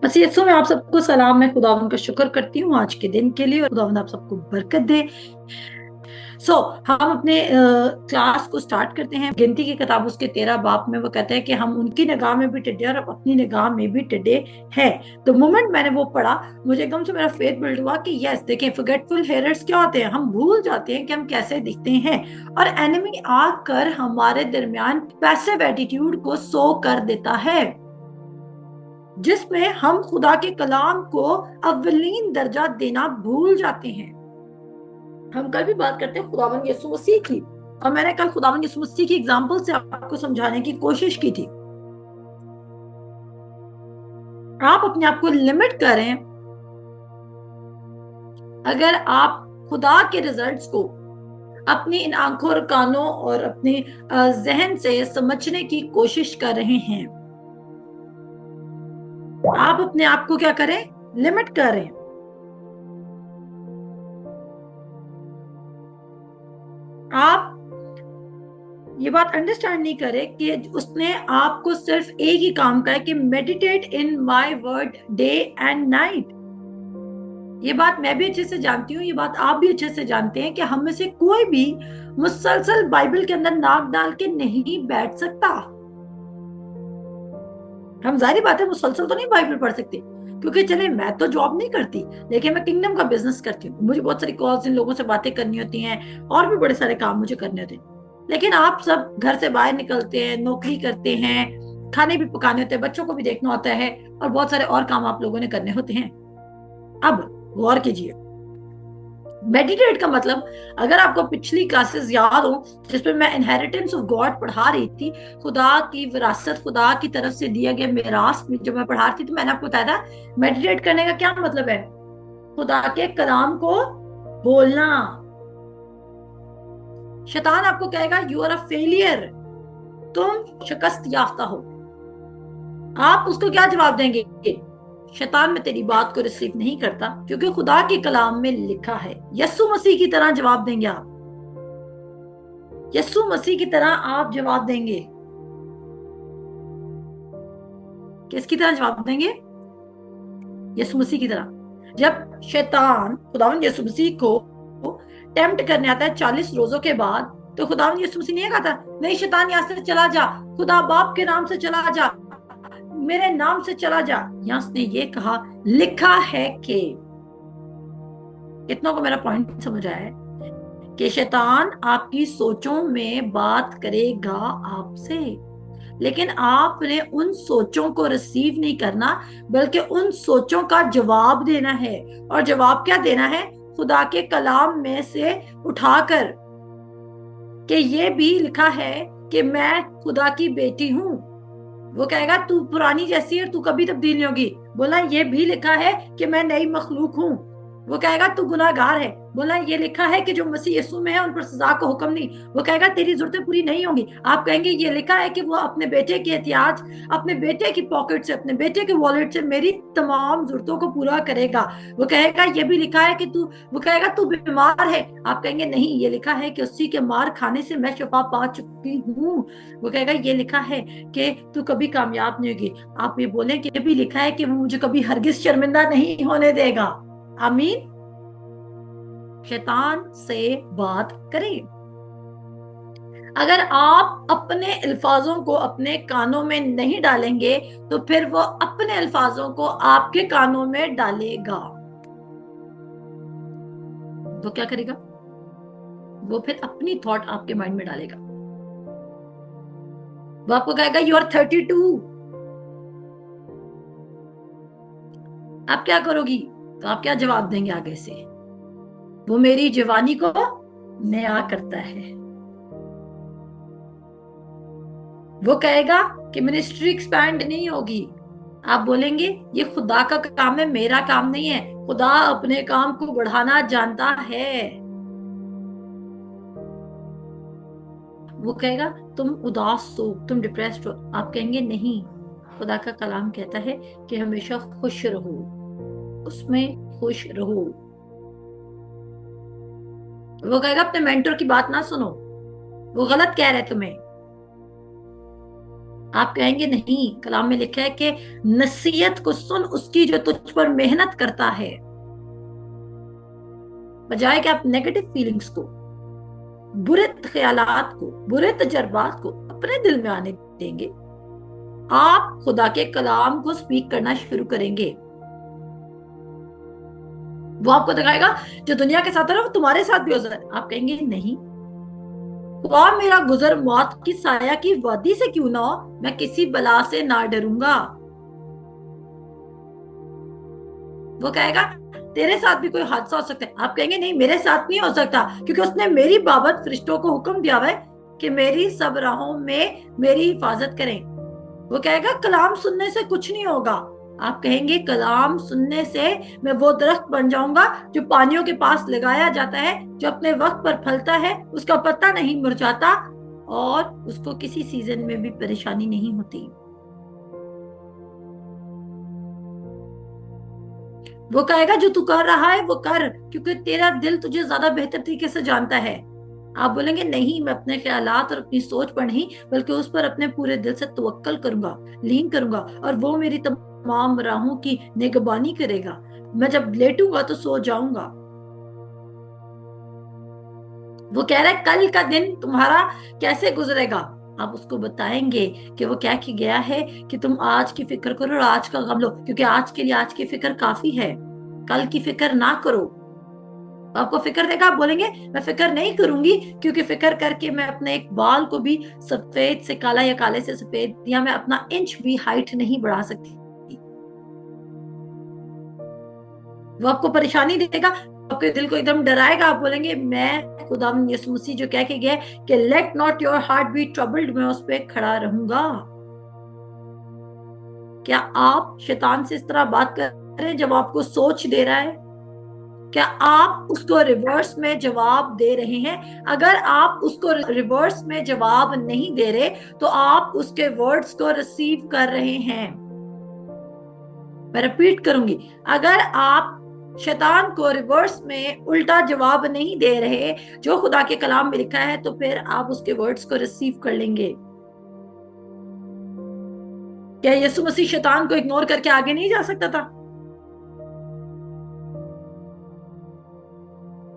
मसीह यीशु में आप सबको सलाम। मैं खुदावंद का शुक्र करती हूँ आज के दिन के लिए, और खुदावंद आप सबको बरकत दे। हम अपने क्लास को स्टार्ट करते हैं। गिनती की किताब उसके 13 बाब में वो कहते हैं कि हम उनकी निगाह में भी टिड्डे और अपनी निगाह में भी टिड्डे हैं। तो मोमेंट मैंने वो पढ़ा, मुझे एकदम से मेरा फेथ बिल्ड हुआ कि यस, देखें, फॉरगेटफुल हेयर्स क्या होते हैं। हम भूल जाते हैं कि हम कैसे दिखते हैं, और एनिमी आकर हमारे दरमियान पैसिव एटीट्यूड को सो कर देता है, जिसमें हम खुदा के कलाम को अव्वलीन दर्जा देना भूल जाते हैं। हम कल भी बात करते हैं खुदावंद यीशु मसीह की, और मैंने कल खुदावंद यीशु मसीह की एग्जाम्पल से आपको समझाने की कोशिश की थी। आप अपने आप को लिमिट करें। अगर आप खुदा के रिजल्ट्स को अपनी इन आंखों और कानों और अपने जहन से समझने की कोशिश कर रहे हैं, आप अपने आप को क्या करें, लिमिट करें। आप ये बात अंडरस्टैंड नहीं करे कि उसने आपको सिर्फ एक ही काम का है कि meditate in my word day and night. ये बात मैं भी अच्छे से जानती हूँ, ये बात आप भी अच्छे से जानते हैं कि हम में से कोई भी मुसलसल बाइबल के अंदर नाक डाल के नहीं बैठ सकता। हम जाहिर बात है मुसलसल तो नहीं बाइबल पढ़ सकते, क्योंकि चले मैं तो जॉब नहीं करती, लेकिन मैं किंगडम का बिजनेस करती हूँ। मुझे बहुत सारी कॉल्स, इन लोगों से बातें करनी होती हैं, और भी बड़े सारे काम मुझे करने होते हैं। लेकिन आप सब घर से बाहर निकलते हैं, नौकरी करते हैं, खाने भी पकाने होते हैं, बच्चों को भी देखना होता है, और बहुत सारे और काम आप लोगों ने करने होते हैं। अब गौर कीजिए, मेडिटेट का मतलब, अगर आपको पिछली क्लासेस याद हो जिसमें मैं इनहेरिटेंस ऑफ गॉड पढ़ा रही थी, खुदा की विरासत, खुदा की तरफ से दिया गया मिरास में जब मैं पढ़ा रही थी, तो मैंने आपको बताया था मेडिटेट करने का क्या मतलब है। खुदा के कलाम को बोलना। शैतान आपको कहेगा यू आर अ फेलियर, तुम शिकस्त याफ्ता हो। आप उसको क्या जवाब देंगे? शैतान, मैं तेरी बात को रिसीव नहीं करता, क्योंकि खुदा के कलाम में लिखा है। यीशु मसीह की तरह जवाब देंगे आप। यीशु मसीह की तरह आप जवाब देंगे। किसकी तरह जवाब देंगे? यीशु मसीह की तरह। जब शैतान खुदावंद यीशु मसीह को टेम्प्ट करने आता है 40 रोजों के बाद, तो खुदावंद यीशु मसीह नहीं कहता नहीं शैतान यहाँ से चला जा, खुदा बाप के नाम से चला जा, मेरे नाम से चला जा। यहाँ उसने ये कहा, लिखा है कि, कितनों को मेरा पॉइंट समझ आया है कि शैतान आपकी सोचों में बात करेगा आपसे, लेकिन आपने उन सोचों को रिसीव नहीं करना, बल्कि उन सोचों का जवाब देना है। और जवाब क्या देना है? खुदा के कलाम में से उठाकर, कि ये भी लिखा है कि मैं खुदा की बेटी हूं। वो कहेगा तू पुरानी जैसी है, तू कभी तब्दील नहीं होगी। बोला ये भी लिखा है कि मैं नई मखलूक हूं। वो कहेगा तू गुनाहगार है। बोला ये लिखा है कि जो मसीह यीशु में है उन पर सजा का हुक्म नहीं। वो कहेगा तेरी जरूरतें पूरी नहीं होंगी। आप कहेंगे ये लिखा है कि वो अपने बेटे के एहतियाज, अपने बेटे की पॉकेट से, अपने बेटे के वॉलेट से मेरी तमाम जरूरतों को पूरा करेगा। वो कहेगा ये भी लिखा है कि तू, वो कहेगा तू बीमार है। आप कहेंगे नहीं, ये लिखा है कि उसी के मार खाने से मैं शिफा पा चुकी हूँ। वो कहेगा ये लिखा है कि तू कभी कामयाब नहीं होगी। आप ये बोलें कि ये भी लिखा है कि वो मुझे कभी हरगिज शर्मिंदा नहीं होने देगा। आमीन। शैतान से बात करें। अगर आप अपने अल्फाजों को अपने कानों में नहीं डालेंगे, तो फिर वो अपने अल्फाजों को आपके कानों में डालेगा। वो क्या करेगा? वो फिर अपनी थॉट आपके माइंड में डालेगा। वो आपको कहेगा यू आर 32। आप क्या करोगी? तो आप क्या जवाब देंगे आगे से? वो मेरी जवानी को नया करता है। वो कहेगा कि मिनिस्ट्री एक्सपैंड नहीं होगी। आप बोलेंगे ये खुदा का काम है, मेरा काम नहीं है। खुदा अपने काम को बढ़ाना जानता है। वो कहेगा तुम उदास हो, तुम डिप्रेस्ड हो। आप कहेंगे नहीं, खुदा का कलाम कहता है कि हमेशा खुश रहो, उसमें खुश रहो। वो कहेगा अपने मेंटर की बात ना सुनो, वो गलत कह रहे तुम्हें। आप कहेंगे नहीं, कलाम में लिखा है कि नसीहत को सुन उसकी जो तुझ पर मेहनत करता है, बजाय कि आप नेगेटिव फीलिंग्स को, बुरे ख्यालात को, बुरे तजर्बात को अपने दिल में आने देंगे, आप खुदा के कलाम को स्पीक करना शुरू करेंगे। वो आपको दिखाएगा जो दुनिया के साथ है वो तुम्हारे साथ भी हो सकता है। आप कहेंगे नहीं, खुदा मेरा गुजर मौत की साया की वादी से क्यों ना हो, मैं किसी बला से ना डरूंगा। वो कहेगा तेरे साथ भी कोई हादसा हो सकता है। आप कहेंगे नहीं, मेरे साथ नहीं हो सकता, क्योंकि उसने मेरी बाबत फरिश्तों को हुक्म दिया हुआ है कि मेरी सब राहों में मेरी हिफाजत करें। वो कहेगा कलाम सुनने से कुछ नहीं होगा। आप कहेंगे कलाम सुनने से मैं वो दरख्त बन जाऊंगा जो पानियों के पास लगाया जाता है, जो अपने वक्त पर फलता है, उसका पत्ता नहीं मुरझाता और उसको किसी सीजन में भी परेशानी नहीं होती। वो कहेगा जो तू कर रहा है वो कर, क्योंकि तेरा दिल तुझे ज्यादा बेहतर तरीके से जानता है। आप बोलेंगे नहीं, मैं अपने ख्यालात और अपनी सोच पर नहीं बल्कि उस पर अपने पूरे दिल से तवक्कल करूंगा, लीन करूंगा, और वो मेरी तमाम राहों की निगरानी करेगा। मैं जब लेटूंगा तो सो जाऊंगा। वो कह रहा है कल का दिन तुम्हारा कैसे गुजरेगा। आप उसको बताएंगे कि वो क्या की गया है कि तुम आज की फिक्र करो और आज का गम लो, क्योंकि आज के लिए आज की फिक्र काफी है, कल की फिक्र ना करो। आपको फिक्र देगा, आप बोलेंगे मैं फिक्र नहीं करूंगी, क्योंकि फिक्र करके मैं अपने एक बाल को भी सफेद से काला या काले से सफेद, या मैं अपना इंच भी हाइट नहीं बढ़ा सकती। वो आपको परेशानी देगा, आपके दिल को एकदम डराएगा। आप बोलेंगे मैं खुदा यीशु मसीह जो कह के गया कि let not your heart be troubled, मैं उस पर खड़ा रहूंगा। क्या आप शैतान से इस तरह बात कर रहे हैं जब आपको सोच दे रहा है? क्या आप उसको रिवर्स में जवाब दे रहे हैं? अगर आप उसको रिवर्स में जवाब नहीं दे रहे तो आप उसके वर्ड्स को रिसीव कर रहे हैं। मैं रिपीट करूंगी, अगर आप शैतान को रिवर्स में उल्टा जवाब नहीं दे रहे जो खुदा के कलाम में लिखा है, तो फिर आप उसके वर्ड्स को रिसीव कर लेंगे। क्या यीशु मसीह शैतान को इग्नोर करके आगे नहीं जा सकता था?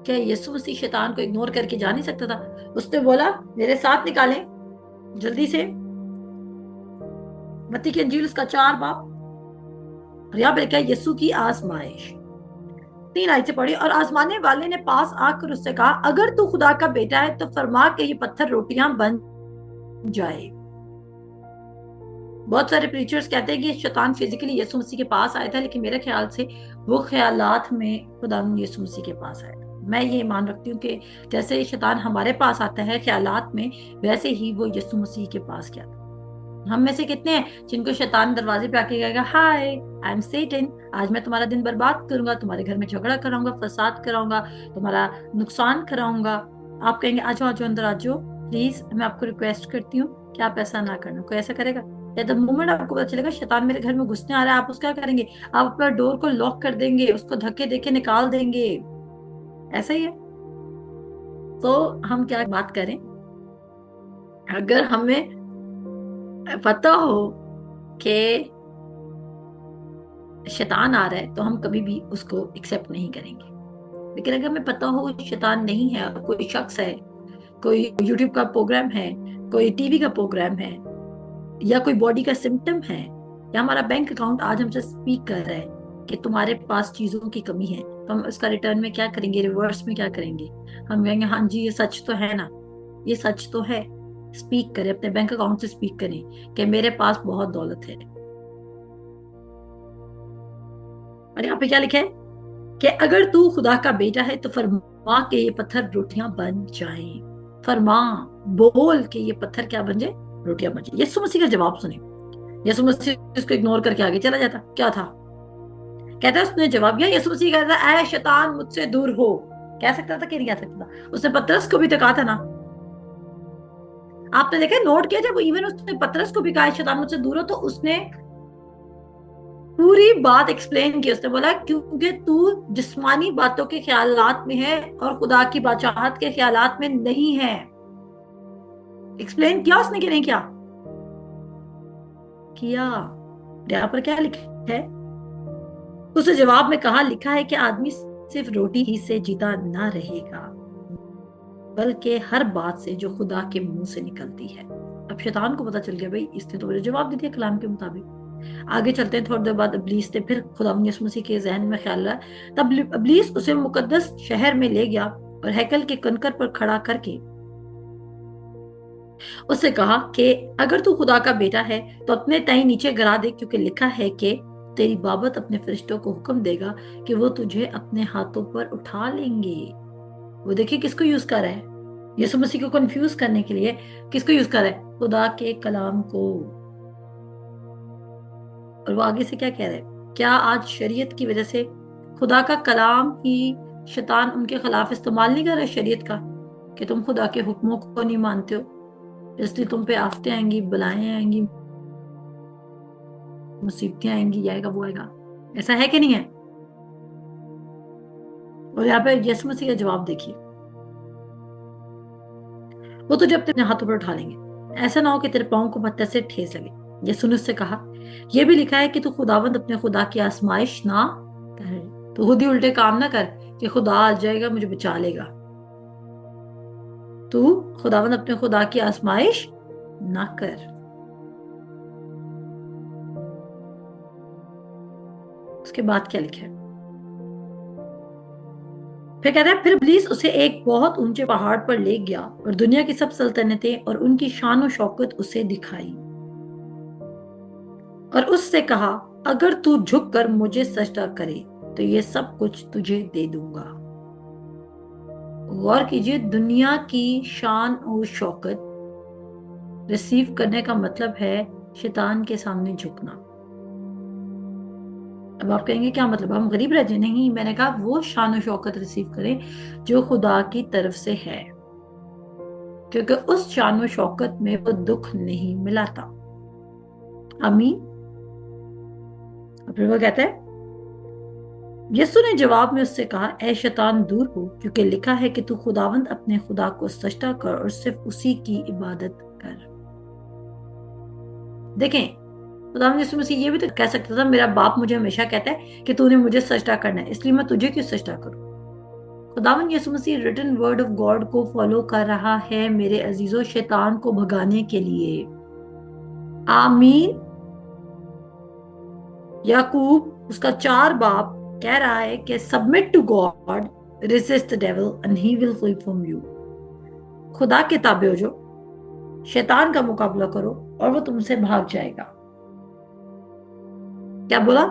क्या यीशु मसीह शैतान को इग्नोर करके जा नहीं सकता था? उसने बोला मेरे साथ निकालें जल्दी से मत्ती की इंजील उसका 4 बाब, और यहाँ पे लिखा है यीशु की आजमाइश। 3 आयत से पढ़ी। और आजमाने वाले ने पास आकर उससे कहा अगर तू खुदा का बेटा है तो फरमा के ये पत्थर रोटियां बन जाए। बहुत सारे प्रीचर्स कहते हैं कि शैतान फिजिकली यीशु मसीह के पास आया था, लेकिन मेरे ख्याल से वो ख्यालात में खुदा यीशु मसीह के पास आया था। मैं ये मान रखती हूँ कि जैसे शैतान हमारे पास आता है ख्यालात में, वैसे ही वो यीशु मसीह के पास गया था। हम में से कितने हैं जिनको शैतान दरवाजे पे आके कहेगा हाय आई एम सेटन, आज मैं तुम्हारा दिन बर्बाद करूंगा, तुम्हारे घर में झगड़ा कराऊंगा, फसाद कराऊंगा, तुम्हारा नुकसान कराऊंगा। आप कहेंगे आ जाओ आ जाओ अंदर आ जाओ, प्लीज मैं आपको रिक्वेस्ट करती हूँ कि आप ऐसा ना करना। कोई ऐसा करेगा? या द मोमेंट आपको पता चलेगा शैतान मेरे घर में घुसने आ रहा है, आप उसका क्या करेंगे? आप अपना डोर को लॉक कर देंगे, उसको धक्के देके निकाल देंगे। ऐसा ही है। तो हम क्या बात करें, अगर हमें पता हो कि शैतान आ रहा है तो हम कभी भी उसको एक्सेप्ट नहीं करेंगे। लेकिन अगर हमें पता हो शैतान नहीं है, कोई शख्स है, कोई यूट्यूब का प्रोग्राम है, कोई टीवी का प्रोग्राम है, या कोई बॉडी का सिम्टम है, या हमारा बैंक अकाउंट आज हमसे स्पीक कर रहा है कि तुम्हारे पास चीजों की कमी है, तो हम उसका रिटर्न में क्या करेंगे, रिवर्स में क्या करेंगे? हम कहेंगे हाँ जी ये सच तो है ना, ये सच तो है। स्पीक करें, अपने बैंक अकाउंट से स्पीक करें कि मेरे पास बहुत दौलत है। और यहाँ पे क्या लिखा है कि अगर तू खुदा का बेटा है तो फरमा के ये पत्थर रोटियां बन जाए। फरमा, बोल के ये पत्थर क्या बन जाए? रोटियां बन जाए। यीशु मसीह का जवाब सुने। यीशु मसीह उसको इग्नोर करके आगे चला जाता, क्या था? कहता है उसने जवाब दिया, यीशु मसीह कहता है ऐ शैतान मुझसे दूर हो। कह सकता था कि नहीं कह सकता था? उसने पतरस को भी तो कहा था ना। आपने देखा, नोट किया, जब इवन उसने पतरस को भी कहा शैतान मुझसे दूर हो, तो उसने पूरी बात एक्सप्लेन की। उसने बोला क्योंकि तू जिस्मानी बातों के ख्यालात में है और खुदा की बादशाहत के ख्यालात में नहीं है। एक्सप्लेन किया उसने कि नहीं किया? किया। यहाँ पर क्या लिखा है? उसने जवाब में कहा, लिखा है कि आदमी सिर्फ रोटी ही से जीता ना रहेगा, बल्कि हर बात से जो खुदा के मुंह से निकलती है। अब शैतान को पता चल गया, भाई इसने तो मुझे जवाब दे दिया कलाम के मुताबिक। आगे चलते हैं, थोड़ी देर बाद इब्लीस ने फिर खुदा यीशु मसीह के जहन में ख्याल रहा। तब इब्लीस उसे मुकद्दस शहर में ले गया और हैकल के कंकर पर खड़ा करके उससे कहा कि अगर तू खुदा का बेटा है तो अपने ताई नीचे गिरा दे, क्योंकि लिखा है कि तेरी बाबत अपने फरिश्तों को हुक्म देगा कि वो तुझे अपने हाथों पर उठा लेंगे। वो देखिए किसको यूज कर रहा है, यीशु मसीह को कंफ्यूज करने के लिए। किसको यूज कर रहा है? खुदा के कलाम को। और वो आगे से क्या कह रहा है? क्या आज शरीयत की वजह से खुदा का कलाम ही शैतान उनके खिलाफ इस्तेमाल नहीं कर रहा है, शरीयत का, कि तुम खुदा के हुक्मों को नहीं मानते हो, इसलिए तुम पे आफतें आएंगी, बलाएं आएंगी, मुसीबतें आएंगी, ये आएगा वो आएगा। ऐसा है कि नहीं है? और यहाँ पे यीशु मसीह का जवाब देखिए, वो तुझे अपने हाथों पर उठा लेंगे, ऐसा ना हो कि तेरे पाँव को पत्थर से ठेस लगे। यीशु ने उससे कहा, यह भी लिखा है कि तू खुदावंद अपने खुदा की आजमाइश ना कर। तू खुद ही उल्टे काम ना कर कि खुदा आ जाएगा मुझे बचा लेगा। तू खुदावंद अपने खुदा की आजमाइश ना कर। उसके बाद क्या लिखा है? फिर कहता है, फिर इब्लीस उसे एक बहुत ऊंचे पहाड़ पर ले गया और दुनिया की सब सल्तनतें और उनकी शान और शौकत उसे दिखाई और उससे कहा, अगर तू झुक कर मुझे सजदा करे तो ये सब कुछ तुझे दे दूंगा। गौर कीजिए, दुनिया की शान और शौकत रिसीव करने का मतलब है शैतान के सामने झुकना। अब आप कहेंगे क्या मतलब, हम गरीब रह जाए? नहीं, मैंने कहा वो शान और शौकत रिसीव करें जो खुदा की तरफ से है, क्योंकि उस शान और शौकत में वो दुख नहीं मिलाता। आमीन। फिर वो कहता है, यीशु ने जवाब में उससे कहा, ऐ शैतान दूर हो, क्योंकि लिखा है कि तू खुदावंद अपने खुदा को सजदा कर और सिर्फ उसी की इबादत कर। देखें, खुदावंद यीशु मसीह ये भी तो कह सकता था, मेरा बाप मुझे हमेशा कहता है कि तूने मुझे सजदा करना है, इसलिए मैं तुझे क्यों सजदा करूं। खुदावंद यीशु मसीह रिटन वर्ड ऑफ गॉड को फॉलो कर रहा है मेरे अजीजों, शैतान को भगाने के लिए। आमीन। याकूब उसका 4 बाप कह रहा है कि submit to God, resist the devil and he will flee from you. खुदा के ताबे हो जो, शैतान का मुकाबला करो और वो तुमसे भाग जाएगा। क्या बोला?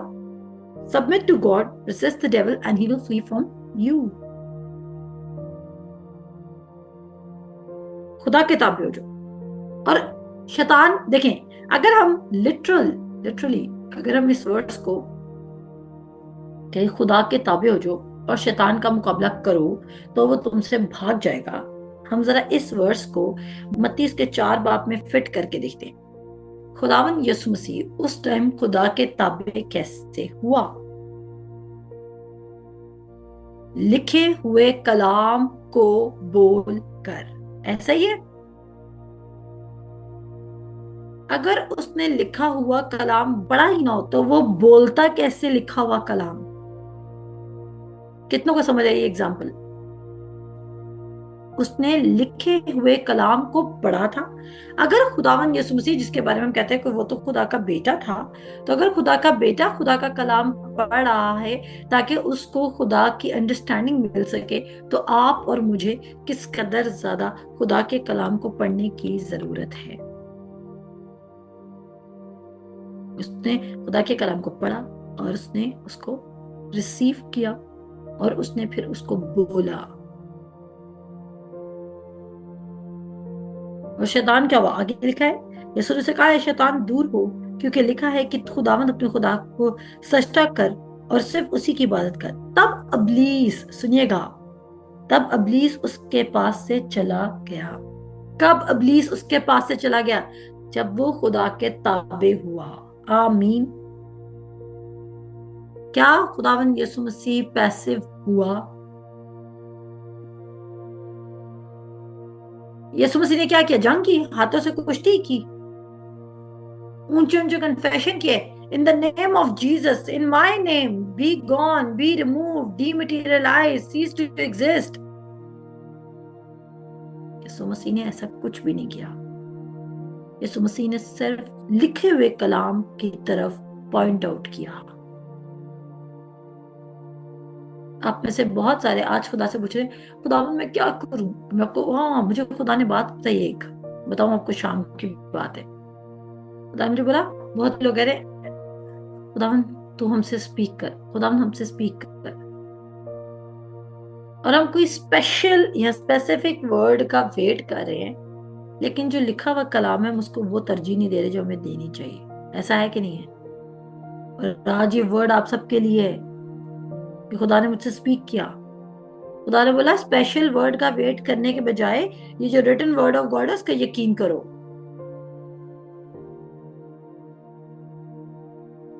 Submit to God, resist the devil and he will flee from you. खुदा के ताबे हो जो। और शैतान, देखें, अगर हम लिटरली अगर हम इस वर्ड्स को कि खुदा के ताबे हो जो और शैतान का मुकाबला करो तो वो तुमसे भाग जाएगा, हम जरा इस वर्स को मत्ती के 4 बाप में फिट करके देखते हैं। खुदावन यीशु मसीह उस टाइम खुदा के ताबे कैसे हुआ? लिखे हुए कलाम को बोल कर। ऐसा ही है। अगर उसने लिखा हुआ कलाम पढ़ा ही ना हो तो वो बोलता कैसे लिखा हुआ कलाम? कितनों को समझ आई एग्जाम्पल? उसने लिखे हुए कलाम को पढ़ा था। अगर खुदावन यीशु मसीह, जिसके बारे में हम कहते हैं कि वो तो खुदा का बेटा था, तो अगर खुदा का बेटा खुदा का कलाम पढ़ रहा है ताकि उसको खुदा की अंडरस्टैंडिंग मिल सके, तो आप और मुझे किस कदर ज्यादा खुदा के कलाम को पढ़ने की जरूरत है। उसने खुदा के कलाम को पढ़ा और उसने उसको रिसीव किया और उसने फिर उसको बोला। और शैतान क्या हुआ? आगे लिखा है, यीशु ने कहा है, शैतान दूर हो, क्योंकि लिखा है कि खुदावंद अपने खुदा को सजदा कर और सिर्फ उसी की इबादत कर। तब इब्लीस, सुनिएगा, तब इब्लीस उसके पास से चला गया। कब इब्लीस उसके पास से चला गया? जब वो खुदा के ताबे हुआ। आमीन। क्या खुदावंद यीशु मसीह पैसिव हुआ? यीशु मसीह ने क्या किया? जंग की, हाथों से कुश्ती की। ऊंचे ऊंचे कन्फेशन किए, in the name of Jesus, in my name, be gone, be remove, dematerialise, cease to exist. यीशु मसीह ने ऐसा कुछ भी नहीं किया। यीशु मसीह ने सिर्फ लिखे हुए कलाम की तरफ पॉइंट आउट किया। आप में से बहुत सारे आज खुदा से पूछ रहे हैं, खुदा मैं क्या करूं? मैं आपको, हाँ, मुझे खुदा ने बात बताई एक, बताऊं आपको, शाम की बात है। खुदा ने मुझे बोला, बहुत लोग कह रहे खुदा तू हमसे स्पीक कर, खुदा हमसे स्पीक कर, और हम कोई स्पेशल या स्पेसिफिक वर्ड का वेट कर रहे हैं, लेकिन जो लिखा हुआ कलाम है हम उसको वो तरजीह नहीं दे रहे जो हमें देनी चाहिए। ऐसा है कि नहीं है? और आज ये वर्ड आप सबके लिए है कि खुदा ने मुझसे स्पीक किया। खुदा ने बोला स्पेशल वर्ड का वेट करने के बजाय ये जो रिटन वर्ड ऑफ गॉड है उसका यकीन करो।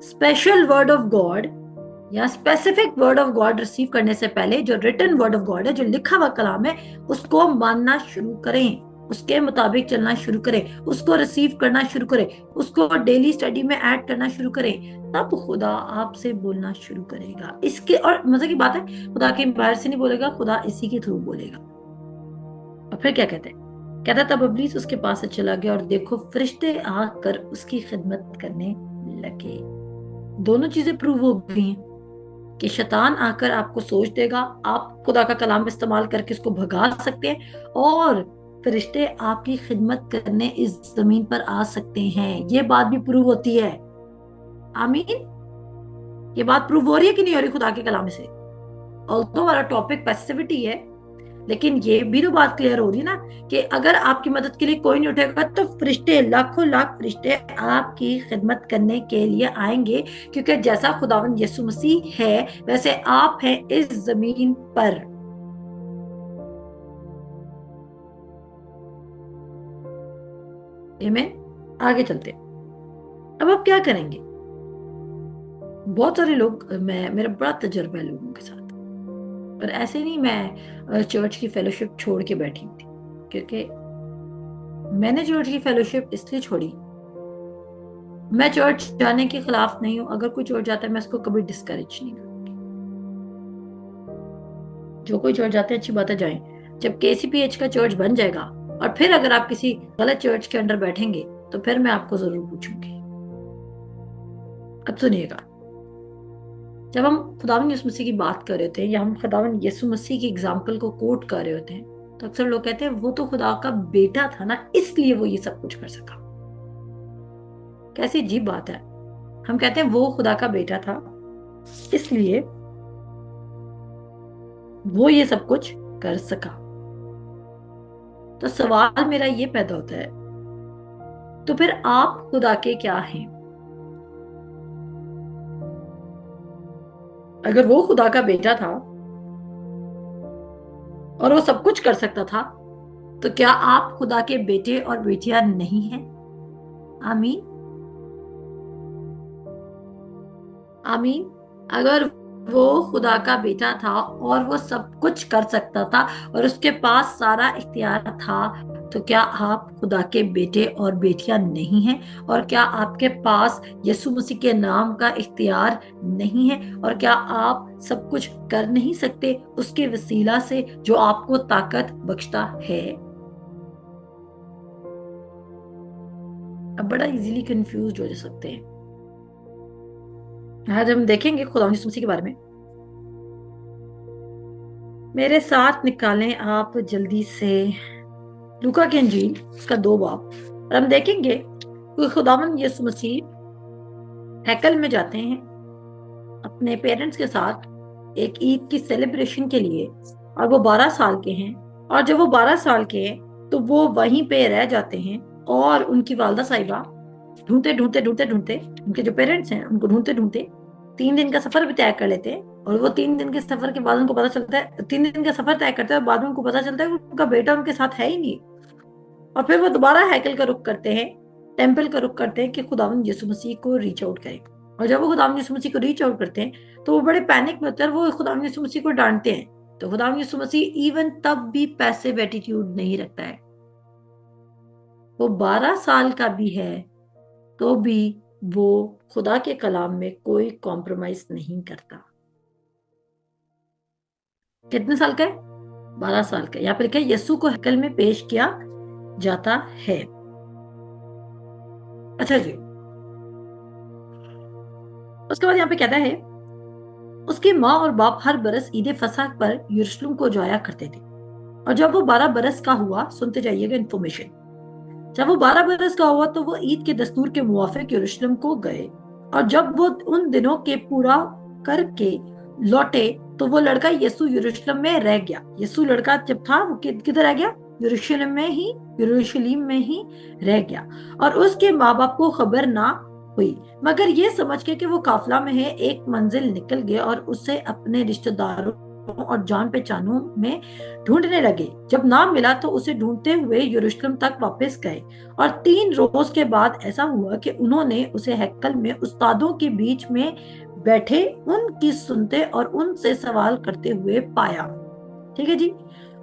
स्पेशल वर्ड ऑफ गॉड या specific word of God receive करने से पहले जो रिटन वर्ड ऑफ गॉड है, जो लिखा हुआ कलाम है, उसको मानना शुरू करें, उसके मुताबिक चलना शुरू करें, उसको रिसीव करना शुरू करें, उसको डेली स्टडी में ऐड करना शुरू करें, तब खुदा आपसे बोलना शुरू करेगा। इसके और मजे की बात है, खुदा के बाहर से नहीं बोलेगा, खुदा इसी के थ्रू बोलेगा। और फिर क्या कहते हैं? कहता तब इब्लीस उसके पास से चला गया और देखो फरिश्ते आकर उसकी खिदमत करने लगे। दोनों चीजें प्रूव हो गई हैं कि शैतान आकर आपको सोच देगा, आप खुदा का कलाम इस्तेमाल करके उसको भगा सकते हैं, और फरिश्ते आपकी खिदमत करने इस जमीन पर आ सकते हैं। ये बात भी प्रूव होती है। आमीन। ये बात प्रूव हो रही है कि नहीं हो रही खुदा के कलाम से? ऑल्दो हमारा टॉपिक पैसिविटी है, लेकिन ये भी तो बात क्लियर हो रही है ना कि अगर आपकी मदद के लिए कोई नहीं उठेगा तो फरिश्ते, लाखों लाख फरिश्ते आपकी खिदमत करने के लिए आएंगे, क्योंकि जैसा खुदावंद यीशु मसीह है वैसे आप हैं इस जमीन पर। आमीन। आगे चलते। अब आप क्या करेंगे? बहुत सारे लोग, मेरा बड़ा तजर्बा है लोगों के साथ, पर ऐसे नहीं मैं चर्च की फेलोशिप छोड़ के बैठी थी, क्योंकि मैंने चर्च की फेलोशिप इसलिए छोड़ी, मैं चर्च जाने के खिलाफ नहीं हूं, अगर कोई चर्च जाता है मैं उसको कभी डिस्करेज नहीं करूंगी। जो कोई चर्च जाते हैं अच्छी बात है, जाएं। जब केसीपीएच का चर्च बन जाएगा और फिर अगर आप किसी गलत चर्च के अंडर बैठेंगे तो फिर मैं आपको जरूर पूछूंगी। अब सुनिएगा, जब हम खुदावंद यीशु मसीह की बात कर रहे होते हैं या हम खुदावंद यीशु मसीह की एग्जाम्पल को कोट कर रहे होते हैं, तो अक्सर लोग कहते हैं वो तो खुदा का बेटा था ना, इसलिए वो ये सब कुछ कर सका। कैसी अजीब बात है। हम कहते हैं वो खुदा का बेटा था इसलिए वो ये सब कुछ कर सका। तो सवाल मेरा ये पैदा होता है, तो फिर आप खुदा के क्या हैं? अगर वो खुदा का बेटा था और वो सब कुछ कर सकता था, तो क्या आप खुदा के बेटे और बेटियां नहीं हैं? आमीन। आमीन। अगर वो खुदा का बेटा था और वो सब कुछ कर सकता था और उसके पास सारा इख्तियार था, तो क्या आप खुदा के बेटे और बेटियां नहीं हैं? और क्या आपके पास यीशु मसीह के नाम का इख्तियार नहीं है? और क्या आप सब कुछ कर नहीं सकते उसके वसीला से जो आपको ताकत बख्शता है? अब बड़ा इजीली कंफ्यूज हो सकते हैं। आज हम देखेंगे खुदा यीशु मसीह के बारे में। मेरे साथ निकालें आप जल्दी से लूका की इंजील, उसका 2 बाब, और हम देखेंगे कि खुदावंद यीशु मसीह हैकल में जाते हैं अपने पेरेंट्स के साथ एक ईद की सेलिब्रेशन के लिए, और वो 12 साल के हैं। और जब वो 12 साल के हैं तो वो वहीं पे रह जाते हैं, और उनकी वालदा साहिबा ढूंढते ढूंढते ढूंढते ढूंढते, उनके जो पेरेंट्स हैं उनको ढूंढते ढूंढते 3 दिन का सफर भी तय कर लेते हैं। और वो 3 दिन के सफर के बाद उनको पता चलता है, 3 दिन का सफर तय करते हैं और बाद में उनको पता चलता है कि उनका बेटा उनके साथ है ही नहीं। और फिर वो दोबारा हैकल का रुख करते हैं, टेम्पल का रुख करते हैं कि खुदावंद यीशु मसीह को रीच आउट करें। और जब वो खुदावंद यीशु मसीह को रीच आउट करते हैं तो वो बड़े पैनिक में होते हैं, वो खुदावंद यीशु मसीह को डांटते हैं। तो खुदावंद यीशु मसीह इवन तब भी पैसिव एटीट्यूड नहीं रखता है। वो 12 साल का भी है, तो भी वो खुदा के कलाम में कोई कॉम्प्रोमाइज नहीं करता। कितने साल का है? 12 साल का। यहाँ पर क्या, यीशु को हैकल में पेश किया जाता है। अच्छा जी, उसके बाद यहाँ पे कहता है, उसकी माँ और बाप हर बरस ईद फसह पर यरूशलेम को जाया करते थे। और जब वो 12 बरस का हुआ, सुनते जाइएगा इन्फॉर्मेशन, जब वो 12 बरस का हुआ तो वो ईद के दस्तूर के मुवाफिक यरूशलेम को गए। और जब वो उन दिनों के पूरा करके लौटे तो वो लड़का यीशु यरूशलेम में रह गया। यीशु लड़का जब था वो किधर रह गया? यरूशलेम में ही रह गया। और उसके माँ बाप को खबर ना हुई, मगर ये समझ के कि वो काफिला में है, एक मंजिल निकल गए और उसे अपने रिश्तेदारों और जान पहचानों में ढूंढने लगे। जब ना मिला तो उसे ढूंढते हुए यरूशलेम तक वापस गए। और 3 रोज के बाद ऐसा हुआ कि उन्होंने उसे हैकल में उस्तादों के बीच में बैठे उनकी सुनते और उनसे सवाल करते हुए पाया। ठीक है जी।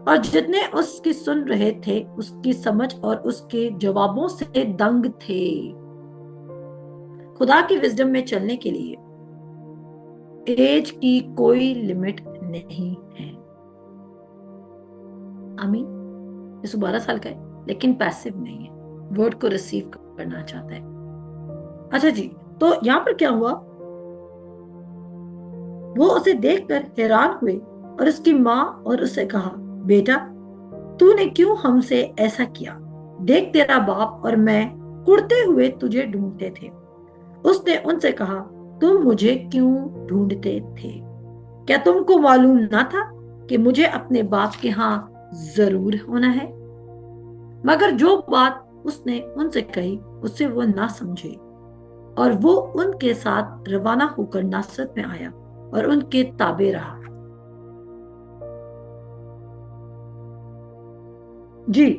और जितने उसकी सुन रहे थे उसकी समझ और उसके जवाबों से दंग थे। खुदा की विजडम में चलने के लिए एज की कोई लिमिट नहीं है। आमीन। यीशु 12 साल का है लेकिन पैसिव नहीं है, वर्ड को रिसीव करना चाहता है। अच्छा जी, तो यहां पर क्या हुआ? वो उसे देखकर हैरान हुए और उसकी माँ और उससे कहा, बेटा तूने क्यों हमसे ऐसा किया? देख तेरा बाप और मैं कुड़ते हुए तुझे ढूंढते थे। उसने उनसे कहा, तुम मुझे क्यों ढूंढते थे? क्या तुमको मालूम ना था कि मुझे अपने बाप के यहाँ जरूर होना है? मगर जो बात उसने उनसे कही उससे वो ना समझे। और वो उनके साथ रवाना होकर नासरत में आया और उनके ताबे रहा। जी,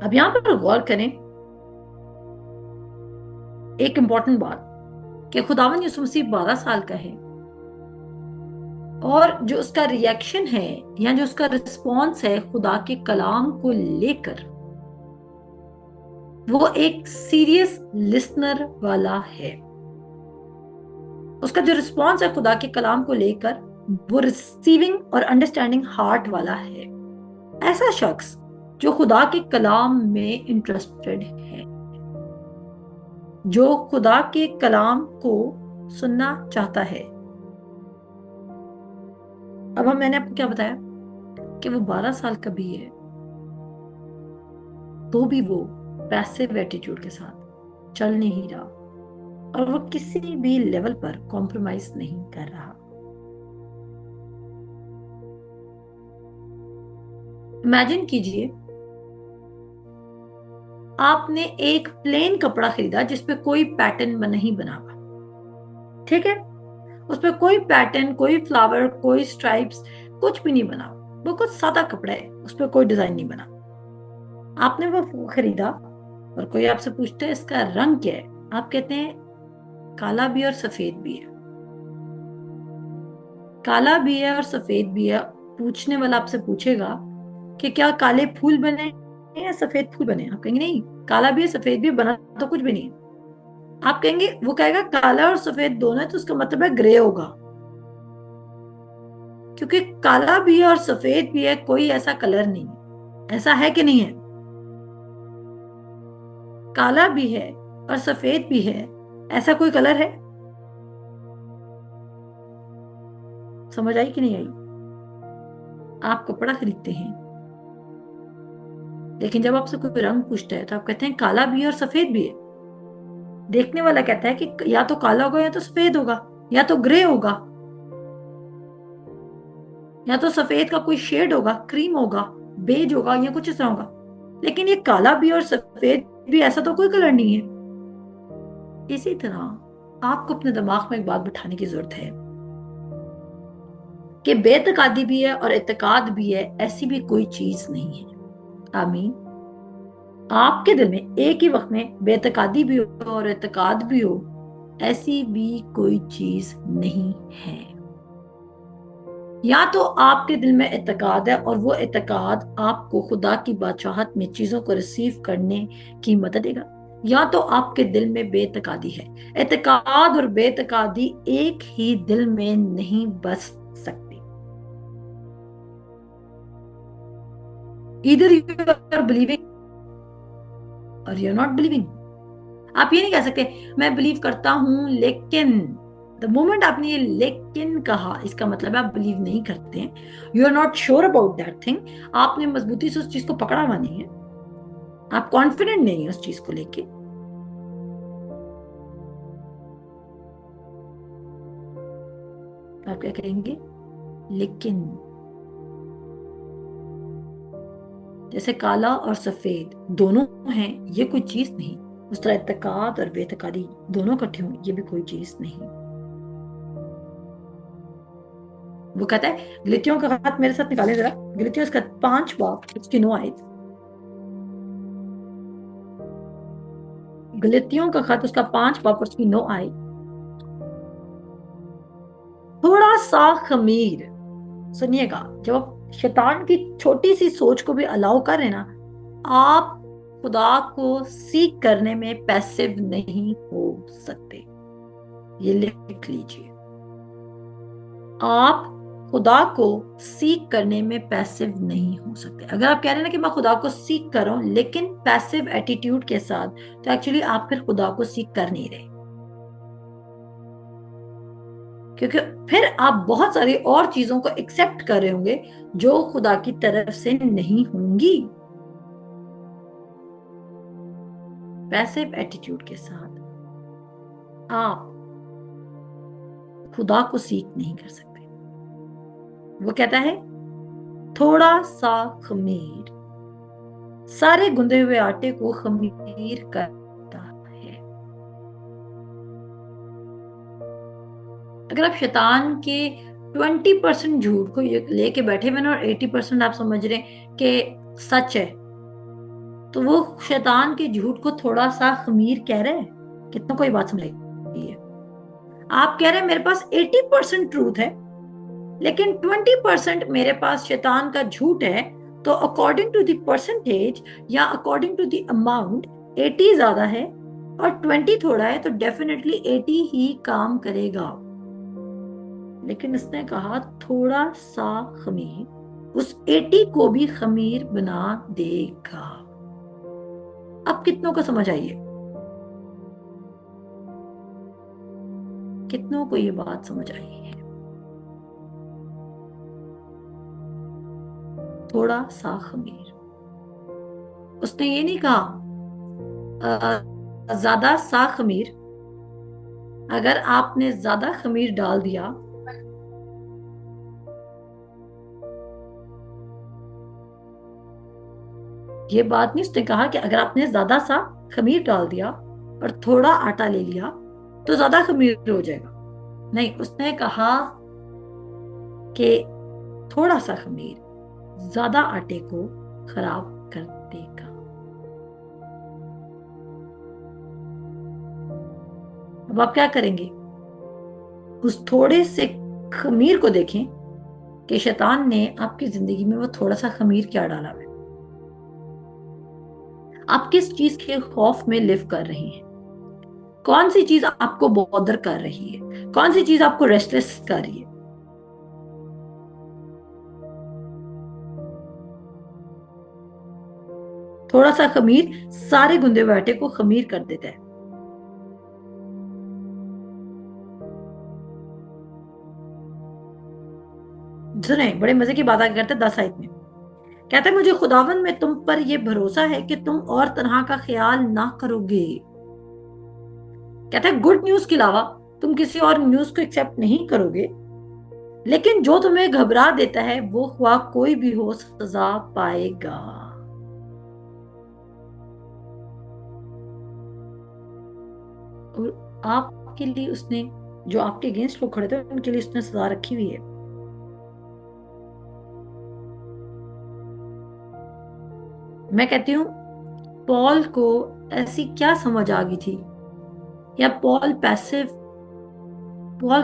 अब यहां पर गौर करें एक इंपॉर्टेंट बात कि खुदावन यीशु मसीह 12 साल का है और जो उसका रिएक्शन है या जो उसका रिस्पॉन्स है खुदा के कलाम को लेकर, वो एक सीरियस लिसनर वाला है। उसका जो रिस्पॉन्स है खुदा के कलाम को लेकर वो रिसीविंग और अंडरस्टैंडिंग हार्ट वाला है। ऐसा शख्स जो खुदा के कलाम में इंटरेस्टेड है, जो खुदा के कलाम को सुनना चाहता है। अब मैंने आपको क्या बताया कि वो 12 साल का भी है तो भी वो पैसिव एटीट्यूड के साथ चल नहीं रहा और वो किसी भी लेवल पर कॉम्प्रोमाइज नहीं कर रहा। इमेजिन कीजिए आपने एक प्लेन कपड़ा खरीदा जिसपे कोई पैटर्न नहीं बना हुआ। ठीक है, उस पर कोई पैटर्न, कोई फ्लावर, कोई स्ट्राइप्स, कुछ भी नहीं बना। वो कुछ सादा कपड़ा है, उस पर कोई डिजाइन नहीं बना। आपने वो खरीदा और कोई आपसे पूछता है इसका रंग क्या है, आप कहते हैं काला भी और सफेद भी है। काला भी है और सफेद भी है। पूछने वाला आपसे पूछेगा कि क्या काले फूल बने हैं या सफेद फूल बने? आप कहेंगे नहीं, काला भी है सफेद भी, बना तो कुछ भी नहीं। आप कहेंगे, वो कहेगा काला और सफेद दोनों है तो उसका मतलब है ग्रे होगा, क्योंकि काला भी है और सफेद भी है, कोई ऐसा कलर नहीं है। ऐसा है कि नहीं है? काला भी है और सफेद भी है, ऐसा कोई कलर है? समझ आई कि नहीं आई? आप कपड़ा खरीदते हैं लेकिन जब आपसे कोई रंग पूछता है तो आप कहते हैं काला भी है और सफेद भी है। देखने वाला कहता है कि या तो काला होगा या तो सफेद होगा या तो ग्रे होगा या तो सफेद का कोई शेड होगा, क्रीम होगा, बेज होगा या कुछ इस तरह होगा। लेकिन ये काला भी और सफेद भी, ऐसा तो कोई कलर नहीं है। इसी तरह आपको अपने दिमाग में एक बात बिठाने की जरूरत है कि बेतकादी भी है और इत्तेकाद भी है, ऐसी भी कोई चीज नहीं है। आमीन। आपके दिल में एक ही वक्त में बेतकादी भी हो और इत्तेकाद भी हो, ऐसी भी कोई चीज नहीं है। या तो आपके दिल में इत्तेकाद है और वो इत्तेकाद आपको खुदा की बादशाहत में चीजों को रिसीव करने की मदद देगा, या तो आपके दिल में बेतकादी है। एतकाद और बेतकादी एक ही दिल में नहीं बस सकती। इधर यू आर बिलीविंग और यू आर नॉट बिलीविंग। आप ये नहीं कह सकते मैं बिलीव करता हूं लेकिन, द मोमेंट आपने ये लेकिन कहा इसका मतलब है आप बिलीव नहीं करते हैं, you are not sure about that thing. आपने मजबूती से उस चीज को पकड़ा हुआ नहीं है, आप कॉन्फिडेंट नहीं है उस चीज को लेके। आप क्या कहेंगे? लेकिन जैसे काला और सफेद दोनों हैं, ये कोई चीज नहीं। उस तरह इत्तेकाद और बेतकादी दोनों इकट्ठे हों, ये भी कोई चीज नहीं। वो कहता है गलतियों का हाथ मेरे साथ निकाले जरा। गलतियों इसका 5 बाप उसकी 9 आयत। गलतियों का खत उसका 5 बाप उसकी 9 आयत। थोड़ा सा खमीर, सुनिएगा, जब आप शैतान की छोटी सी सोच को भी अलाउ कर रहे ना, आप खुदा को सीख करने में पैसिव नहीं हो सकते। ये लिख लीजिए, आप खुदा को सीख करने में पैसिव नहीं हो सकते। अगर आप कह रहे हैं ना कि मैं खुदा को सीख कर रहा हूं लेकिन पैसिव एटीट्यूड के साथ, तो एक्चुअली आप फिर खुदा को सीख कर नहीं रहे, क्योंकि फिर आप बहुत सारी और चीजों को एक्सेप्ट कर रहे होंगे जो खुदा की तरफ से नहीं होंगी। पैसिव एटीट्यूड के साथ आप खुदा को सीख नहीं कर सकते। वो कहता है थोड़ा सा खमीर सारे गुंदे हुए आटे को खमीर करता है। अगर आप शैतान के 20% झूठ को लेके बैठे हुए और 80% आप समझ रहे कि सच है, तो वो शैतान के झूठ को थोड़ा सा खमीर कह रहे हैं। कितना कोई बात समझ रही है? आप कह रहे हैं मेरे पास 80% ट्रूथ है लेकिन 20% मेरे पास शैतान का झूठ है, तो अकॉर्डिंग टू द परसेंटेज या अकॉर्डिंग टू द अमाउंट 80 ज्यादा है और 20 थोड़ा है, तो डेफिनेटली 80 ही काम करेगा। लेकिन इसने कहा थोड़ा सा खमीर उस 80 को भी खमीर बना देगा। अब कितनों को समझ आई है? कितनों को ये बात समझ आई है? थोड़ा सा खमीर, उसने ये नहीं कहा ज्यादा सा खमीर। अगर आपने ज्यादा खमीर डाल दिया, ये बात नहीं उसने कहा कि अगर आपने ज्यादा सा खमीर डाल दिया और थोड़ा आटा ले लिया तो ज्यादा खमीर हो जाएगा। नहीं, उसने कहा कि थोड़ा सा खमीर ज्यादा आटे को खराब कर देगा। अब आप क्या करेंगे? उस थोड़े से खमीर को देखें कि शैतान ने आपकी जिंदगी में वो थोड़ा सा खमीर क्या डाला है। आप किस चीज के खौफ में लिव कर रही हैं? कौन सी चीज आपको बॉदर कर रही है? कौन सी चीज आपको रेस्टलेस कर रही है? थोड़ा सा खमीर सारे गुंदे हुए आटे को खमीर कर देता है। सुने, बड़े मजे की बात आगे करते 10 आयत में। कहता है मुझे खुदावन में तुम पर यह भरोसा है कि तुम और तरह का ख्याल ना करोगे। कहता है गुड न्यूज के अलावा तुम किसी और न्यूज को एक्सेप्ट नहीं करोगे, लेकिन जो तुम्हें घबरा देता है वो ख्वाह कोई भी हो सजा पाएगा। और आपके लिए उसने, जो आपके अगेंस्ट लोग खड़े थे उनके लिए उसने सजा रखी हुई है। मैं कहती हूं पॉल को ऐसी क्या समझ आ गई थी, या पॉल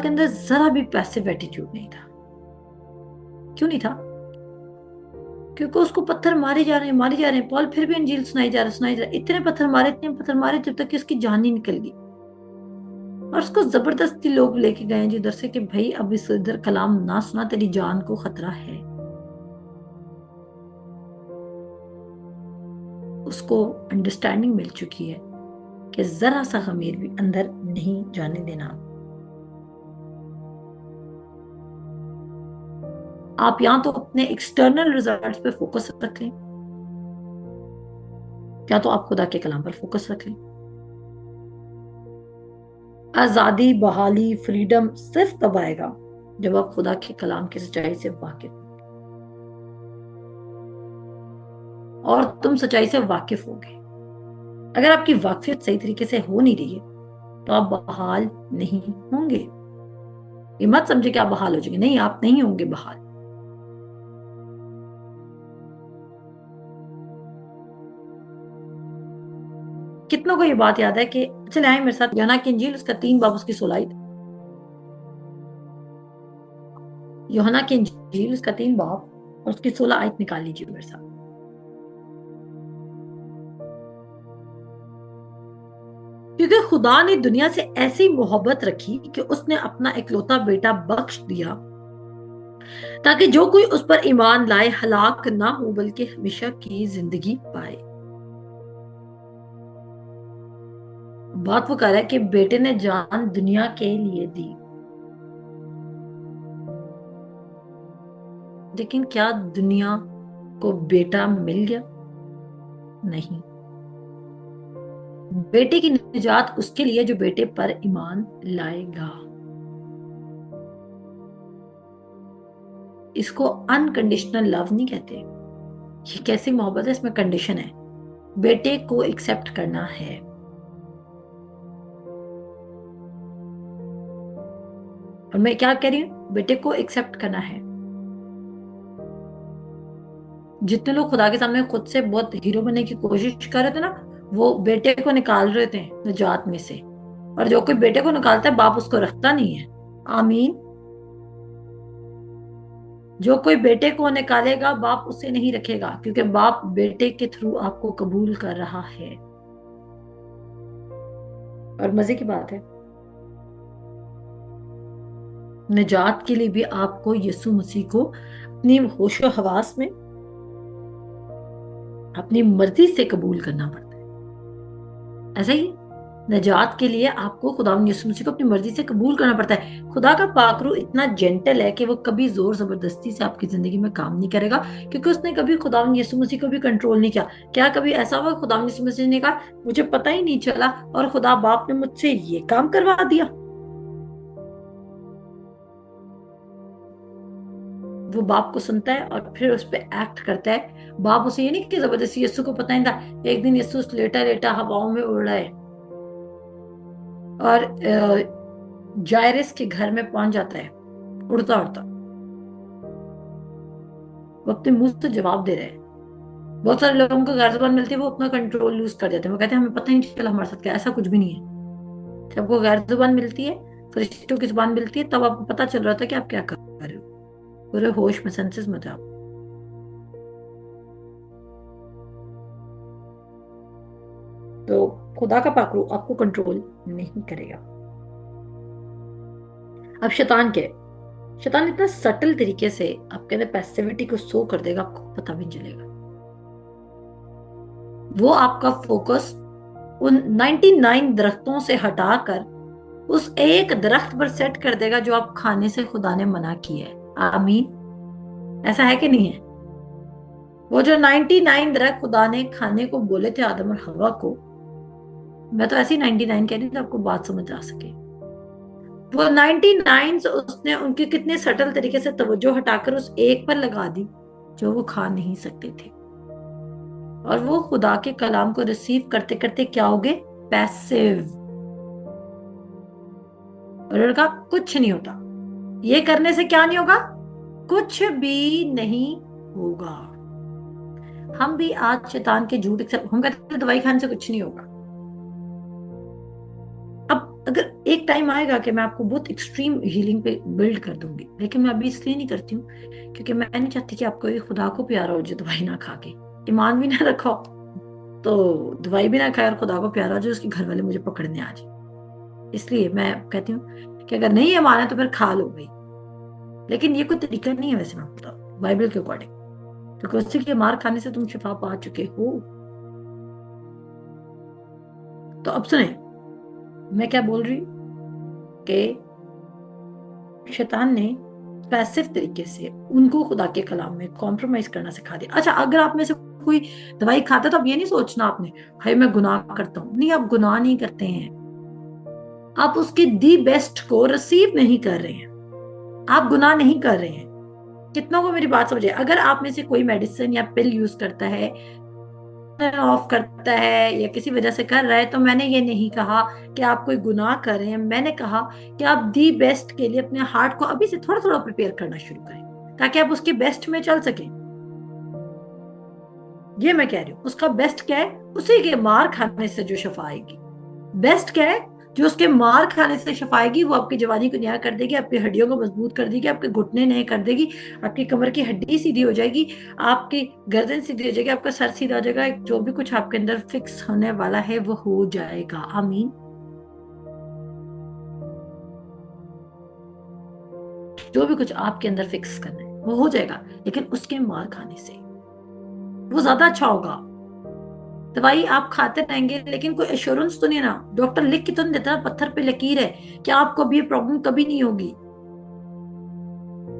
के अंदर जरा भी पैसिव एटीट्यूड नहीं था। क्यों नहीं था? क्योंकि उसको पत्थर मारे जा रहे हैं, मारे जा रहे हैं। पॉल फिर भी इंजील सुनाई जा रहा, इतने पत्थर मारे, इतने पत्थर मारे, जब तक कि उसकी जान नहीं निकल गई। और उसको जबरदस्ती लोग लेके गए जी इधर से कि भाई अब इस इधर कलाम ना सुना, तेरी जान को खतरा है। उसको अंडरस्टैंडिंग मिल चुकी है कि जरा सा खमीर भी अंदर नहीं जाने देना। आप या तो अपने एक्सटर्नल रिजल्ट्स पे फोकस रख लें, या तो आप खुदा के कलाम पर फोकस रख लें। आजादी, बहाली, फ्रीडम सिर्फ तब आएगा जब आप खुदा के कलाम की सच्चाई से वाकिफ, और तुम सच्चाई से वाकिफ होगे। अगर आपकी वाकफियत सही तरीके से हो नहीं रही है तो आप बहाल नहीं होंगे। ये मत समझे कि आप बहाल हो जाएंगे, नहीं, आप नहीं होंगे बहाल। कितनों को ये बात याद है कि चले आए मेरे साथ यूहन्ना की इंजील, उसका 3 बाब उसकी 16 आयत। यूहन्ना की इंजील उसका 3 बाब और उसकी 16 आयत निकाल लीजिए मेरे साथ। क्योंकि खुदा ने दुनिया से ऐसी मोहब्बत रखी कि उसने अपना इकलौता बेटा बख्श दिया, ताकि जो कोई उस पर ईमान लाए हलाक ना हो बल्कि हमेशा की जिंदगी पाए। बात वो कर रहा है कि बेटे ने जान दुनिया के लिए दी, लेकिन क्या दुनिया को बेटा मिल गया? नहीं। बेटे की निजात उसके लिए जो बेटे पर ईमान लाएगा। इसको अनकंडीशनल लव नहीं कहते। ये कैसी मोहब्बत है, इसमें कंडीशन है। बेटे को एक्सेप्ट करना है। और मैं क्या कह रही हूं, बेटे को एक्सेप्ट करना है। जितने लोग खुदा के सामने खुद से बहुत हीरो बनने की कोशिश कर रहे थे ना, वो बेटे को निकाल रहे थे निजात में से। और जो कोई बेटे को निकालता है, बाप उसको रखता नहीं है। आमीन। जो कोई बेटे को निकालेगा, बाप उसे नहीं रखेगा, क्योंकि बाप बेटे के थ्रू आपको कबूल कर रहा है। और मजे की बात है, निजात के लिए भी आपको यीशु मसीह को अपनी होशो हवास में अपनी मर्जी से कबूल करना पड़ता है। ऐसा ही निजात के लिए आपको खुदा यीशु मसीह को अपनी मर्जी से कबूल करना पड़ता है। खुदा का पाकरू इतना जेंटल है कि वो कभी जोर जबरदस्ती से आपकी जिंदगी में काम नहीं करेगा, क्योंकि उसने कभी खुदा यीशु मसीह को भी कंट्रोल नहीं किया। क्या कभी ऐसा हुआ खुदा यीशु मसीह ने कहा मुझे पता ही नहीं चला और खुदा बाप ने मुझसे ये काम करवा दिया? वो बाप को सुनता है और फिर उस पर एक्ट करता है। बाप उसे ये नहीं कि जबरदस्ती, यीशु को पता नहीं था। एक दिन यीशु लेटा लेटा हवाओं में उड़ रहा है और जायरस के घर में पहुंच जाता है उड़ता उड़ता। वो अपने मुंह से जवाब दे रहे हैं। बहुत सारे लोगों को गैर जुबान मिलती है, वो अपना कंट्रोल लूज कर देते हैं। वो कहते हैं हमें पता ही नहीं चला हमारे साथ क्या। ऐसा कुछ भी नहीं है। जब आपको गैर जुबान मिलती है, फरिश्तों की जुबान मिलती है, तब आपको पता चल रहा था कि आप क्या कर रहे हो। पूरे होश में, सेंसेस में थे आप। तो खुदा का पाकरू आपको कंट्रोल नहीं करेगा। अब शैतान इतना सटल तरीके से आपके अंदर पैसिविटी को शो कर देगा, आपको पता भी नहीं चलेगा। वो आपका फोकस उन 99 दरख्तों से हटाकर उस एक दरख्त पर सेट कर देगा जो आप खाने से खुदा ने मना किया है। आमीन। ऐसा है कि नहीं है? वो जो 99 दरख्त खुदा ने खाने को बोले थे आदम और हवा को, मैं तो ऐसी 99 कह रही थी आपको बात समझ आ सके। वो 99 से उसने उनकी कितने सटल तरीके से तवज्जो हटाकर उस एक पर लगा दी जो वो खा नहीं सकते थे। और वो खुदा के कलाम को रिसीव करते करते क्या हो गए? पैसिव। और उनका कुछ नहीं होता। ये करने से क्या नहीं होगा? कुछ भी नहीं होगा। हम भी आज शैतान के झूठ, हम कहते हैं दवाई खाने से कुछ नहीं होगा। अब अगर एक टाइम आएगा कि मैं आपको बहुत एक्सट्रीम हीलिंग पे बिल्ड कर दूंगी, लेकिन मैं अभी इसलिए नहीं करती हूँ क्योंकि मैं नहीं चाहती कि आपको खुदा को प्यारा हो जो दवाई ना खा के, ईमान भी ना रखो तो दवाई भी ना खाए और खुदा को प्यारा हो जो उसके घर वाले मुझे पकड़ने आ जाए। इसलिए मैं कहती हूँ कि अगर नहीं है माना तो फिर खा लो भाई, लेकिन ये कोई तरीका नहीं है वैसे मैं बताऊँ बाइबल के अकॉर्डिंग, क्योंकि उसी के मार खाने से तुम शिफा पा चुके हो। तो अब सुने मैं क्या बोल रही कि शैतान ने पैसिव तरीके से उनको खुदा के कलाम में कॉम्प्रोमाइज करना सिखा दिया। अच्छा, अगर आप में से कोई दवाई खाता है तो अब ये नहीं सोचना आपने हाय मैं गुनाह करता हूं, नहीं, आप गुनाह नहीं करते हैं, आप उसके दी बेस्ट को रिसीव नहीं कर रहे हैं, आप गुनाह नहीं कर रहे हैं। कितनों को मेरी बात समझे? अगर आप में से कोई मेडिसिन या पिल यूज करता है, ऑफ करता है या किसी वजह से कर रहा है, तो मैंने ये नहीं कहा कि आप कोई गुनाह कर रहे हैं, मैंने कहा कि आप दी बेस्ट के लिए अपने हार्ट को अभी से थोड़ा थोड़ा प्रिपेयर करना शुरू करें ताकि आप उसके बेस्ट में चल सकें। ये मैं कह रही हूँ, उसका बेस्ट क्या है? उसी के मार खाने से जो शफा आएगी। बेस्ट क्या है? जो उसके मार खाने से शफा आएगी, वो आपकी जवानी को नया कर देगी, आपकी हड्डियों को मजबूत कर देगी, आपके घुटने नए कर देगी, आपकी कमर की हड्डी सीधी हो जाएगी, आपकी गर्दन सीधी हो जाएगी, आपका सर सीधा हो जाएगा, जो भी कुछ आपके अंदर फिक्स होने वाला है वो हो जाएगा। आमीन। जो भी कुछ आपके अंदर फिक्स करना है वो हो जाएगा, लेकिन उसके मार खाने से वो ज्यादा अच्छा होगा। दवाई आप खाते रहेंगे लेकिन कोई एश्योरेंस तो नहीं है ना, डॉक्टर लिख के तो नहीं देता पत्थर पे लकीर है कि आपको भी ये प्रॉब्लम कभी नहीं होगी।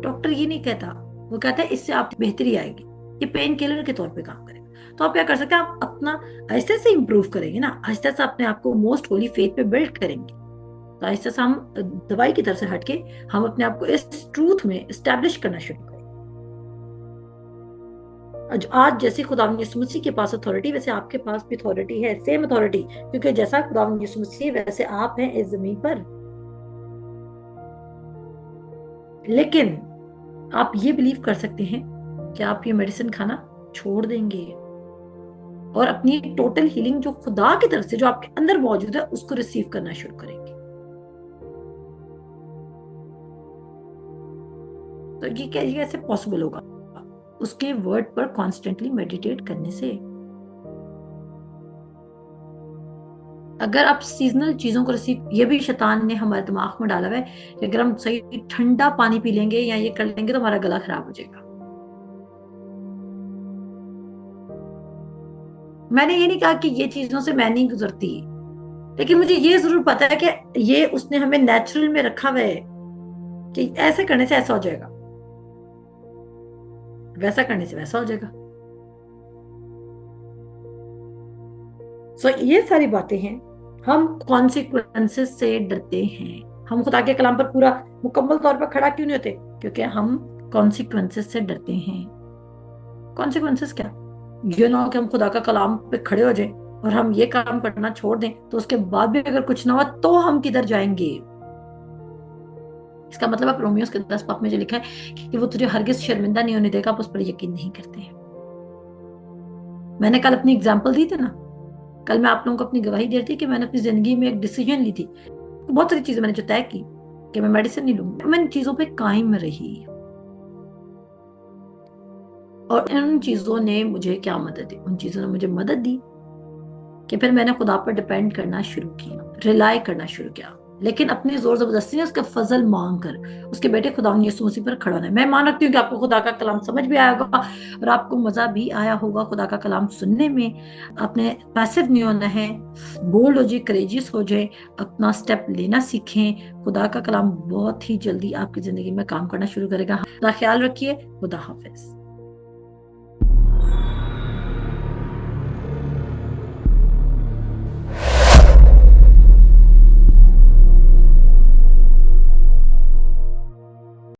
डॉक्टर ये नहीं कहता, वो कहता है इससे आप बेहतरी आएगी, ये पेन किलर के तौर पे काम करेगा। तो आप क्या कर सकते हैं? आप अपना ऐसे से इंप्रूव करेंगे ना, ऐसे से अपने आप को मोस्ट होली फेथ पे बिल्ड करेंगे, तो ऐसे से हम दवाई की तरफ से हटके हम अपने आप को इस ट्रूथ में एस्टेब्लिश करना शुरू करेंगे। आज जैसे खुदा यीशु मसीह के पास अथॉरिटी, वैसे आपके पास भी अथॉरिटी है, सेम अथॉरिटी, क्योंकि जैसा खुदा यीशु मसीह वैसे आप हैं इस जमीन पर। लेकिन आप ये बिलीव कर सकते हैं कि आप ये मेडिसिन खाना छोड़ देंगे और अपनी टोटल हीलिंग जो खुदा की तरफ से जो आपके अंदर मौजूद है उसको रिसीव करना शुरू करेंगे। तो ये कैसे पॉसिबल होगा? उसके वर्ड पर कॉन्स्टेंटली मेडिटेट करने से। अगर आप सीजनल चीजों को रिसीव, ये भी शैतान ने हमारे दिमाग में डाला हुआ है कि अगर हम सही ठंडा पानी पी लेंगे या ये कर लेंगे तो हमारा गला खराब हो जाएगा। मैंने ये नहीं कहा कि ये चीजों से मैं नहीं गुजरती, लेकिन मुझे ये जरूर पता है कि ये उसने हमें नेचुरल में रखा हुआ है कि ऐसे करने से ऐसा हो जाएगा, वैसा करने से वैसा हो जाएगा। सो ये सारी बातें हैं, हम कॉन्सिक्वेंसेस से डरते हैं। हम खुदा के कलाम पर पूरा मुकम्मल तौर पर खड़ा क्यों नहीं होते? क्योंकि हम कॉन्सिक्वेंसेस से डरते हैं। कॉन्सिक्वेंसेस क्या? ये ना हो कि हम खुदा का कलाम पे खड़े हो जाएं और हम ये काम करना छोड़ दें तो उसके बाद भी अगर कुछ ना हुआ तो हम किधर जाएंगे? इसका मतलब है रोमियोस के 10 पाप में जो लिखा है कि वो तुझे हरगिज शर्मिंदा नहीं होने देगा, आप उस पर यकीन नहीं करते हैं। मैंने कल अपनी एग्जाम्पल दी थी ना, कल मैं आप लोगों को अपनी गवाही दे रही थी कि मैंने अपनी जिंदगी में एक डिसीजन ली थी, बहुत सारी चीजें मैंने जो तय की कि मैं मेडिसिन नहीं लूंगी, मैं इन चीजों पे कायम रही और इन चीजों ने मुझे क्या मदद दी? उन चीजों ने मुझे मदद दी कि फिर मैंने खुदा पर डिपेंड करना शुरू किया, रिलाई करना शुरू किया, लेकिन अपनी जोर जबरदस्ती उसका फजल मांग कर उसके बेटे खुदा यीशु मसीह पर खड़ा होना है। मैं मान रखती हूँ कि आपको खुदा का कलाम समझ भी आया होगा और आपको मजा भी आया होगा खुदा का कलाम सुनने में। अपने पैसिव नहीं होना है, बोल्ड हो जाए, करेजियस हो जाए, अपना स्टेप लेना सीखें। खुदा का कलाम बहुत ही जल्दी आपकी जिंदगी में काम करना शुरू करेगा। खुदा ख्याल रखिए। खुदा हाफिज।